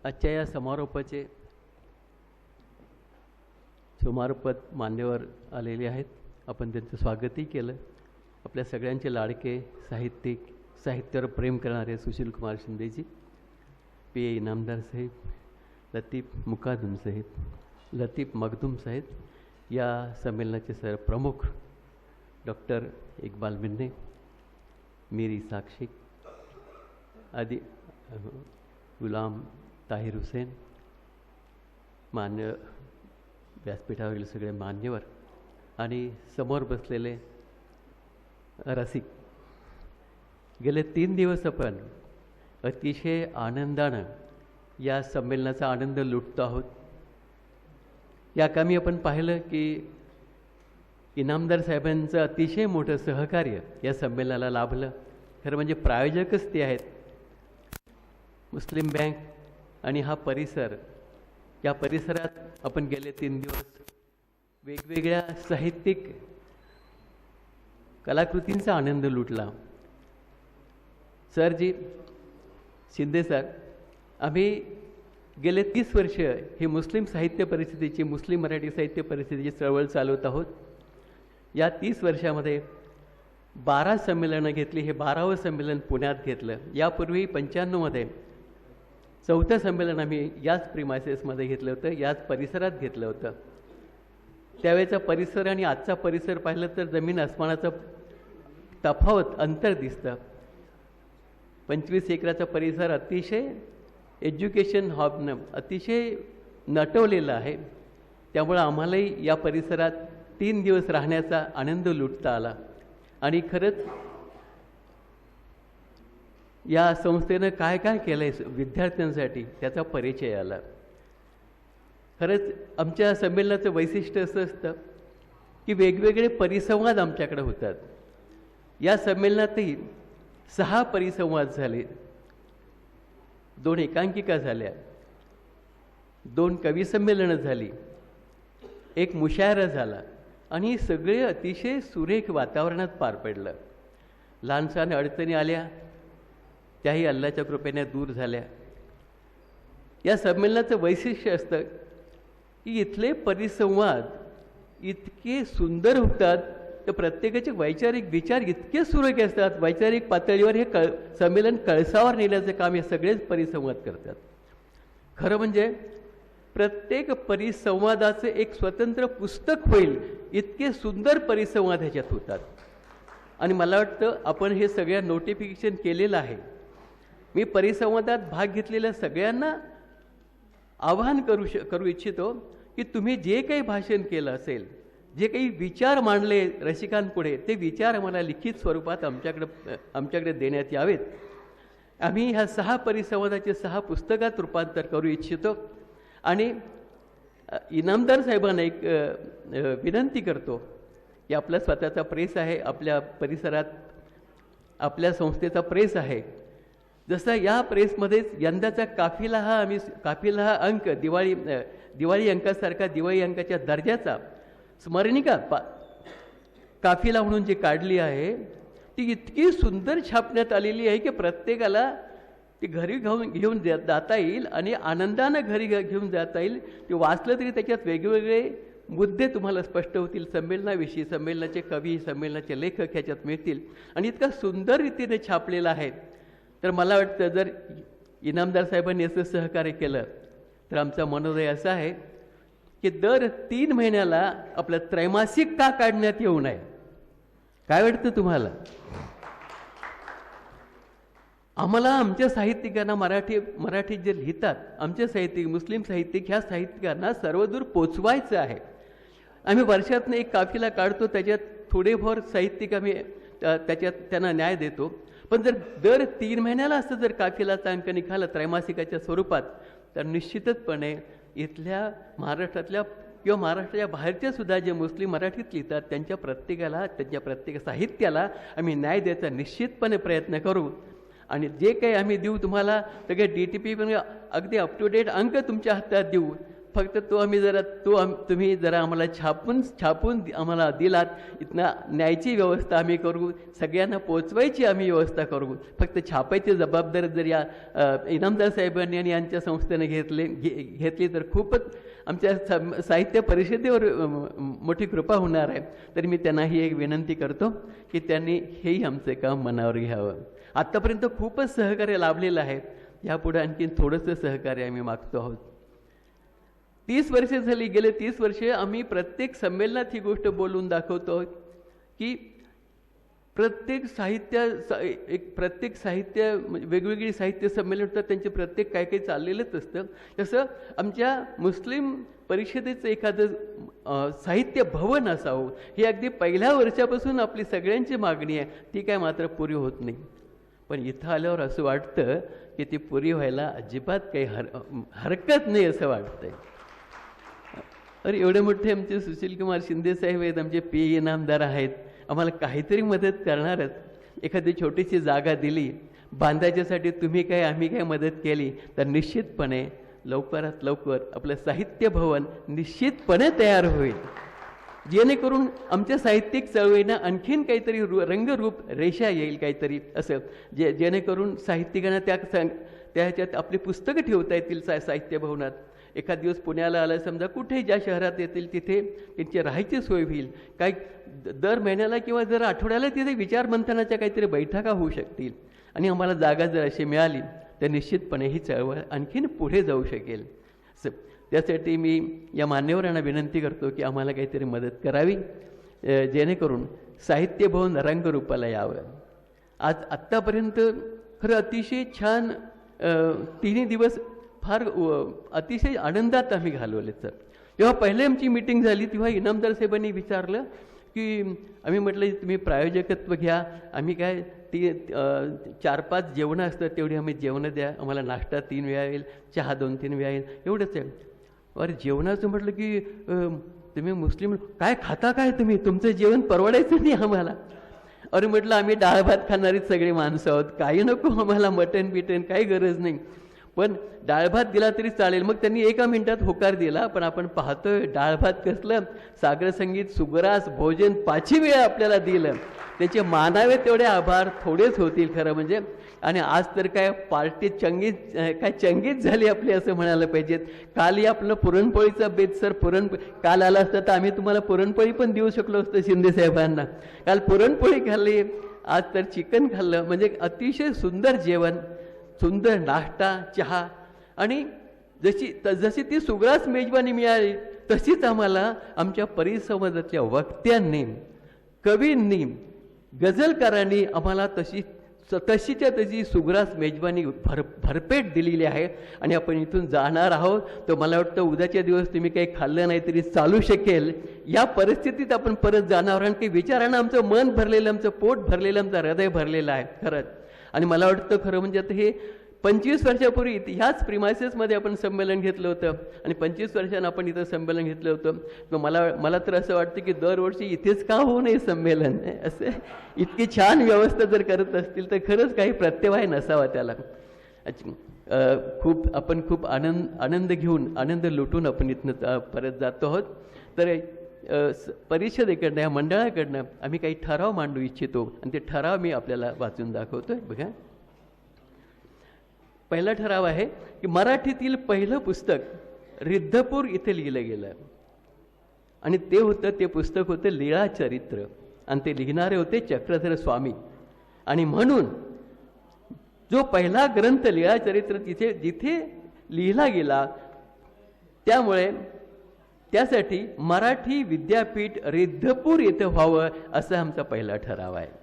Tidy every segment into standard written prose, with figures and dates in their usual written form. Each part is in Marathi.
आजच्या या समारोपाचे समारोपात मान्यवर आलेले आहेत. आपण त्यांचं स्वागतही केलं. आपल्या सगळ्यांचे लाडके साहित्यिक, साहित्यावर प्रेम करणारे सुशील कुमार शिंदेजी, पी ए इनामदार साहेब, लतीफ मुकादम साहेब, लतीफ मखदूम साहेब, या संमेलनाचे प्रमुख डॉक्टर इकबाल मिन्ने, मीरी साक्षी आदि, गुलाम ताहिर हुसेन, मान्य व्यासपीठावरील सगळे मान्यवर आणि समोर बसलेले रसिक. गेले 3 दिवस आपण अतिशय आनंदानं या संमेलनाचा आनंद लुटतो आहोत. या कामी आपण पाहिलं की इनामदार साहेबांचं अतिशय मोठं सहकार्य या संमेलनाला लाभलं. खरं म्हणजे प्रायोजकच ते आहेत. मुस्लिम बँक आणि हा परिसर, या परिसरात आपण गेले 3 दिवस वेगवेगळ्या साहित्यिक कलाकृतींचा आनंद लुटला. सरजी, शिंदे सर, आम्ही गेले 30 वर्ष ही मुस्लिम साहित्य परिषदेची, मुस्लिम मराठी साहित्य परिषदेची चळवळ चालवत आहोत. या 30 वर्षामध्ये 12 संमेलनं घेतली. हे 12वं संमेलन पुण्यात घेतलं. यापूर्वी 95मध्ये 4थं संमेलन आम्ही याच प्रिमायसेसमध्ये घेतलं होतं, याच परिसरात घेतलं होतं. त्यावेळेचा परिसर आणि आजचा परिसर पाहिलं तर जमीन आसमानाचं तफावत, अंतर दिसतं. 25 एकराचा परिसर अतिशय एज्युकेशन हॉबनं अतिशय नटवलेला आहे. त्यामुळं आम्हालाही या परिसरात 3 दिवस राहण्याचा आनंद लुटता आला. आणि खरंच या संस्थेनं काय काय केलं आहे विद्यार्थ्यांसाठी त्याचा परिचय आला. खरंच आमच्या संमेलनाचं वैशिष्ट्य असं असतं की वेगवेगळे परिसंवाद आमच्याकडे होतात. या संमेलनातही 6 परिसंवाद झाले, 2 एकांकिका झाल्या, 2 कवी संमेलनं झाली, 1 मुशायरा झाला आणि सगळे अतिशय सुरेख वातावरणात पार पडलं. लहानसहान अडचणी आल्या, त्याही अल्लाच्या कृपेने दूर झाल्या. या संमेलनाचं वैशिष्ट्य असतं की इथले परिसंवाद इतके सुंदर होतात, तर प्रत्येकाचे वैचारिक विचार इतके सुरेख असतात. वैचारिक पातळीवर हे संमेलन कळसावर नेण्याचं काम हे सगळेच परिसंवाद करतात. खरं म्हणजे प्रत्येक परिसंवादाचे एक स्वतंत्र पुस्तक होईल इतके सुंदर परिसंवाद ह्याच्यात होतात. आणि मला वाटतं आपण हे सगळ्या नोटिफिकेशन केलेलं आहे. मी परिसंवादात भाग घेतलेल्या सगळ्यांना आवाहन करू इच्छितो की तुम्ही जे काही भाषण केलं असेल, जे काही विचार मांडले रसिकांपुढे, ते विचार आम्हाला लिखित स्वरूपात आमच्याकडे देण्यात यावेत. आम्ही ह्या 6 परिसंवादाचे 6 पुस्तकात रूपांतर करू इच्छितो. आणि इनामदार साहेबांना एक विनंती करतो की आपला स्वतःचा प्रेस आहे, आपल्या परिसरात आपल्या संस्थेचा प्रेस आहे. जसं या प्रेसमध्येच यंदाचा काफिला हा अंक दिवाळी अंकासारखा, दिवाळी अंकाच्या दर्जाचा स्मरणिका काफिला म्हणून जी काढली आहे ती इतकी सुंदर छापण्यात आलेली आहे की प्रत्येकाला ती घरी घेऊन जाता येईल आणि आनंदानं घरी घेऊन जाता येईल. ते वाचलं तरी त्याच्यात वेगवेगळे मुद्दे तुम्हाला स्पष्ट होतील. संमेलनाविषयी, संमेलनाचे कवी, संमेलनाचे लेखक ह्याच्यात मिळतील. आणि इतका सुंदर रीतीने छापलेला आहे. तर मला वाटतं जर इनामदार साहेबांनी असं सहकार्य केलं तर आमचा मनोदय असा आहे की दर 3 महिन्याला आपलं त्रैमासिक का काढण्यात येऊ नये. काय वाटतं तुम्हाला? आम्हाला आमच्या साहित्यिकांना मराठीत जे लिहितात, आमचे साहित्यिक, मुस्लिम साहित्यिक, ह्या साहित्यिकांना सर्वदूर पोचवायचं आहे. आम्ही वर्षातनं एक काफिला काढतो, त्याच्यात थोडेफार साहित्यिक आम्ही त्याच्यात त्यांना न्याय देतो. पण जर दर 3 महिन्याला असं जर काफिलाचा अंक निघाला त्रैमासिकाच्या स्वरूपात, तर निश्चितपणे इथल्या महाराष्ट्रातल्या किंवा महाराष्ट्राच्या बाहेरच्या सुद्धा जे मुस्लिम मराठीत लिहितात त्यांच्या प्रत्येक साहित्याला आम्ही न्याय द्यायचा निश्चितपणे प्रयत्न करू. आणि जे काही आम्ही देऊ तुम्हाला सगळे DTP पण अगदी अप टू डेट अंक तुमच्या हातात देऊ. फक्त तुम्ही जरा आम्हाला छापून आम्हाला दिलात, इथनं न्यायची व्यवस्था आम्ही करू, सगळ्यांना पोचवायची आम्ही व्यवस्था करू. फक्त छापायची जबाबदारी जर या इनामदार साहेबांनी आणि यांच्या संस्थेने घेतली तर खूपच आमच्या साहित्य परिषदेवर मोठी कृपा होणार आहे. तरी मी त्यांनाही एक विनंती करतो की त्यांनी हेही आमचं काम मनावर घ्यावं. आत्तापर्यंत खूपच सहकार्य लाभलेलं आहे, यापुढे आणखी थोडंसं सहकार्य आम्ही मागतो आहोत. 30 वर्षे झाली, गेले 30 वर्षे आम्ही प्रत्येक संमेलनात ही गोष्ट बोलून दाखवतो की प्रत्येक साहित्य वेगवेगळी साहित्य संमेलन होतात, त्यांचे प्रत्येक काही काही चाललेलंच असतं. तसं आमच्या मुस्लिम परिषदेचं एखादं साहित्य भवन असावं, ही अगदी पहिल्या वर्षापासून आपली सगळ्यांची मागणी आहे. ती काय मात्र पुरी होत नाही. पण इथं आल्यावर असं वाटतं की ती पुरी व्हायला अजिबात काही हरकत नाही असं वाटतंय. अरे एवढे मोठे आमचे सुशीलकुमार शिंदे साहेब आहेत, आमचे PE इनामदार आहेत, आम्हाला काहीतरी मदत करणारच. एखादी छोटीशी जागा दिली बांधायच्यासाठी, तुम्ही काय आम्ही काय मदत केली तर निश्चितपणे लवकरात लवकर आपलं साहित्य भवन निश्चितपणे तयार होईल, जेणेकरून आमच्या साहित्यिक चळवळीनं आणखीन काहीतरी रंगरूप रेषा येईल, काहीतरी असं जेणेकरून साहित्यिकांना त्या ह्याच्यात आपली पुस्तकं ठेवता येतील साहित्य भवनात. एखाद दिवस पुण्याला आलं समजा, कुठेही ज्या शहरात येतील तिथे त्यांची राहायची सोय होईल. काही दर महिन्याला किंवा दर आठवड्याला तिथे विचार मंथनाच्या काहीतरी बैठका होऊ शकतील. आणि आम्हाला जागा जर अशी मिळाली तर निश्चितपणे ही चळवळ आणखीन पुढे जाऊ शकेल. त्यासाठी मी या मान्यवरांना विनंती करतो की आम्हाला काहीतरी मदत करावी, जेणेकरून साहित्य भवन रंगरूपाला यावं. आत्तापर्यंत खरं अतिशय छान 3 दिवस फार अतिशय आनंदात आम्ही घालवले. सर जेव्हा पहिले आमची मीटिंग झाली तेव्हा इनामदार साहेबांनी विचारलं की आम्ही म्हटलं तुम्ही प्रायोजकत्व घ्या, आम्ही काय 4-5 जेवणं असतात तेवढी आम्ही जेवणं द्या, आम्हाला नाश्ता 3 वेळा येईल, चहा 2-3 वेळा येईल, एवढंच आहे. अरे जेवणाचं म्हटलं की तुम्ही मुस्लिम काय खाता, काय तुम्ही, तुमचं जेवण परवडायचं नाही आम्हाला. अरे म्हटलं आम्ही डाळ भात खाणारीच सगळी माणसं आहोत, काही नको आम्हाला, मटण बिटन काही गरज नाही, पण डाळ भात दिला तरी चालेल. मग त्यांनी 1 मिनिटात होकार दिला. पण आपण पाहतोय डाळ भात कसलं, सागर संगीत सुग्रास भोजन 5 वेळा आपल्याला दिलं. त्याचे मानावे तेवढे आभार थोडेच होतील खरं म्हणजे. आणि आज तर काय पार्टी चंगीच झाली आपली असं म्हणायला पाहिजेत. कालही आपलं पुरणपोळीचा बेत सर, काल आला असतं तर आम्ही तुम्हाला पुरणपोळी पण देऊ शकलो असतं शिंदे साहेबांना. काल पुरणपोळी खाल्ली, आज तर चिकन खाल्लं. म्हणजे अतिशय सुंदर जेवण, सुंदर नाश्ता, चहा. आणि जशी ती सुग्रास मेजवानी मिळाली तशीच आम्हाला आमच्या परिसंवादातल्या वक्त्यांनी, कवींनी, गझलकारांनी आम्हाला तशीच्या तशी सुग्रास मेजवानी भरपेट दिलेली आहे. आणि आपण इथून जाणार आहोत तर मला वाटतं उद्याच्या दिवस तुम्ही काही खाल्लं नाही तरी चालू शकेल, या परिस्थितीत आपण परत जाणार. आणि काही विचारानं आमचं मन भरलेलं, आमचं पोट भरलेलं, आमचं हृदय भरलेलं आहे खरंच. आणि मला वाटतं खरं म्हणजे आता हे 25 वर्षापूर्वी ह्याच प्रिमायसेसमध्ये आपण संमेलन घेतलं होतं आणि 25 वर्षांनी आपण इथं संमेलन घेतलं होतं. तर मला तर असं वाटतं की दरवर्षी इथेच का होऊ नये संमेलन, असं इतकी छान व्यवस्था जर करत असतील तर खरंच काही प्रत्यवाय नसावा त्याला. आपण खूप आनंद घेऊन, आनंद लुटून आपण इथनं परत जातो आहोत. तर परिषदेकडनं, या मंडळाकडनं आम्ही काही ठराव मांडू इच्छितो आणि ते ठराव मी आपल्याला वाचून दाखवतोय. बघा, पहिला ठराव आहे की मराठीतील पहिलं पुस्तक रिद्धपूर इथे लिहिलं गेलं आणि ते पुस्तक होतं लीळा चरित्र आणि ते लिहिणारे होते चक्रधर स्वामी. आणि म्हणून जो पहिला ग्रंथ लीळा चरित्र जिथे लिहिला गेला, त्यामुळे त्यासाठी मराठी विद्यापीठ रिद्धपूर येथे व्हावं असा आमचा पहिला ठराव आहे.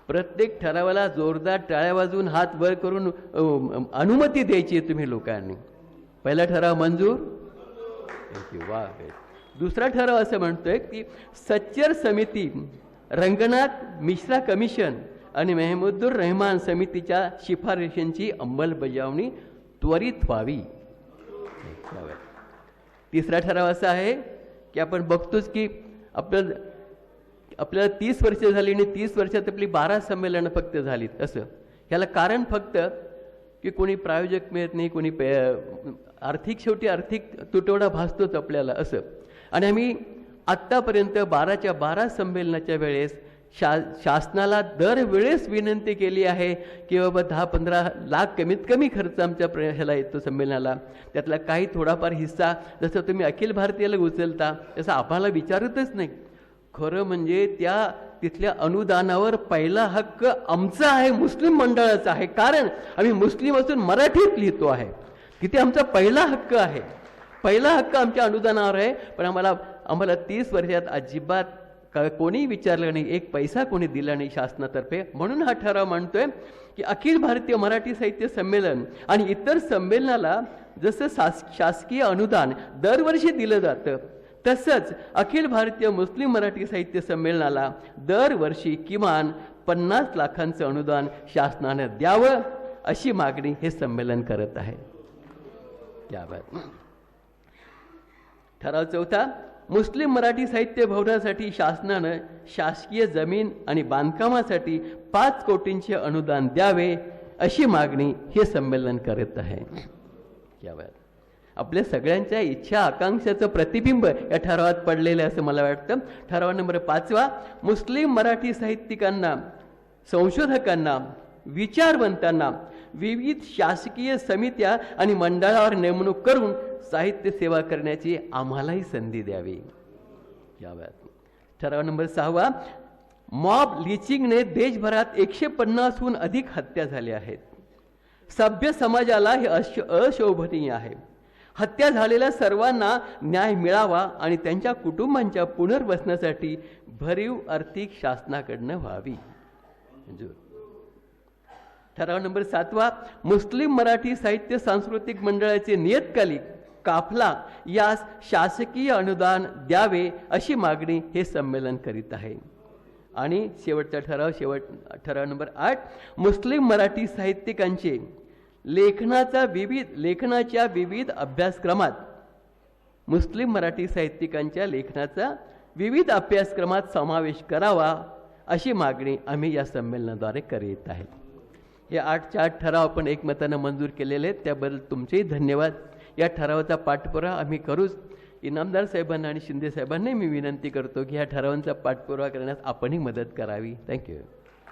प्रत्येक ठरावाला जोरदार टाळ्या वाजवून हात वर करून अनुमती द्यायची आहे तुम्ही लोकांनी. पहिला ठराव मंजूर, वा. दुसरा ठराव असं म्हणतोय की सच्चर समिती, रंगनाथ मिश्रा कमिशन आणि मेहमूदुर रहमान समितीच्या शिफारशींची अंमलबजावणी त्वरित व्हावी. तिसरा ठराव असा आहे की आपण बघतोच की आपल्याला 30 वर्ष झाली आणि 30 वर्षात आपली 12 संमेलनं फक्त झालीत. असं ह्याला कारण फक्त की कोणी प्रायोजक मिळत नाही, कोणी आर्थिक शेवटी आर्थिक तुटवडा भासतोच आपल्याला असं. आणि आम्ही आत्तापर्यंत 12च्या 12 संमेलनाच्या वेळेस शासनाला दरवेळेस विनंती केली आहे की बाबा 10-15 लाख कमीत कमी खर्च आमच्या ह्याला येतो संमेलनाला, त्यातला काही थोडाफार हिस्सा जसं तुम्ही अखिल भारतीयला उचलता तसं आम्हाला विचारतच नाही. खरं म्हणजे तिथल्या अनुदानावर पहिला हक्क आमचा आहे, मुस्लिम मंडळाचा आहे, कारण आम्ही मुस्लिम असून मराठीत लिहितो आहे. तिथे आमचा पहिला हक्क आहे, पहिला हक्क आमच्या अनुदानावर आहे. पण आम्हाला 30 वर्षात अजिबात कोणी विचारलं नाही, एक पैसा कोणी दिला नाही शासनातर्फे. म्हणून हा ठराव मांडतोय की अखिल भारतीय मराठी साहित्य संमेलन आणि इतर संमेलनाला जसं शासकीय अनुदान दरवर्षी दिलं जातं, तसंच अखिल भारतीय मुस्लिम मराठी साहित्य संमेलनाला दरवर्षी किमान 50 लाखांचं अनुदान शासनानं द्यावं अशी मागणी हे संमेलन करत आहे. ठराव 4, मुस्लिम मराठी साहित्य भवनासाठी शासनानं शासकीय जमीन आणि बांधकामासाठी 5 कोटींचे अनुदान द्यावे अशी मागणी हे संमेलन करत आहे. आपल्या सगळ्यांच्या इच्छा आकांक्षाचं प्रतिबिंब या ठरावात पडलेलं आहे असं मला वाटतं. ठराव नंबर 5, मुस्लिम मराठी साहित्यिकांना, संशोधकांना, विचारवंतांना विविध शासकीय समित्या आणि मंडळावर नेमणूक करून साहित्य सेवा करण्याची आम्हालाही संधी द्यावी. ठराव नंबर 6, मॉब लिचिंगने देशभरात 150हून अधिक हत्या झाल्या आहेत. सभ्य समाजाला हे अशोभनीय आहे. हत्या झालेल्या सर्वांना न्याय मिळावा आणि त्यांच्या कुटुंबांच्या पुनर्वसनासाठी भरीव आर्थिक शासनाकडनं व्हावी. ठराव नंबर 7, मुस्लिम मराठी साहित्य सांस्कृतिक मंडळाचे नियतकालिक काफला यास शासकीय अनुदान द्यावे अशी मागणी हे संमेलन करीत आहे. आणि शेवटचा ठराव नंबर 8, मुस्लिम मराठी साहित्यिकांचे लेखनाच्या विविध अभ्यासक्रमात, मुस्लिम मराठी साहित्यिकांच्या लेखनाचा विविध अभ्यासक्रमात समावेश करावा अशी मागणी आम्ही या संमेलनाद्वारे करीत आहे. हे 8 ठराव आपण एकमतानं मंजूर केलेले आहेत, त्याबद्दल तुमचेही धन्यवाद. या ठरावाचा पाठपुरावा आम्ही करूच. इनामदार साहेबांना आणि शिंदे साहेबांनाही मी विनंती करतो की ह्या ठरावांचा पाठपुरावा करण्यास आपणही मदत करावी. थँक्यू.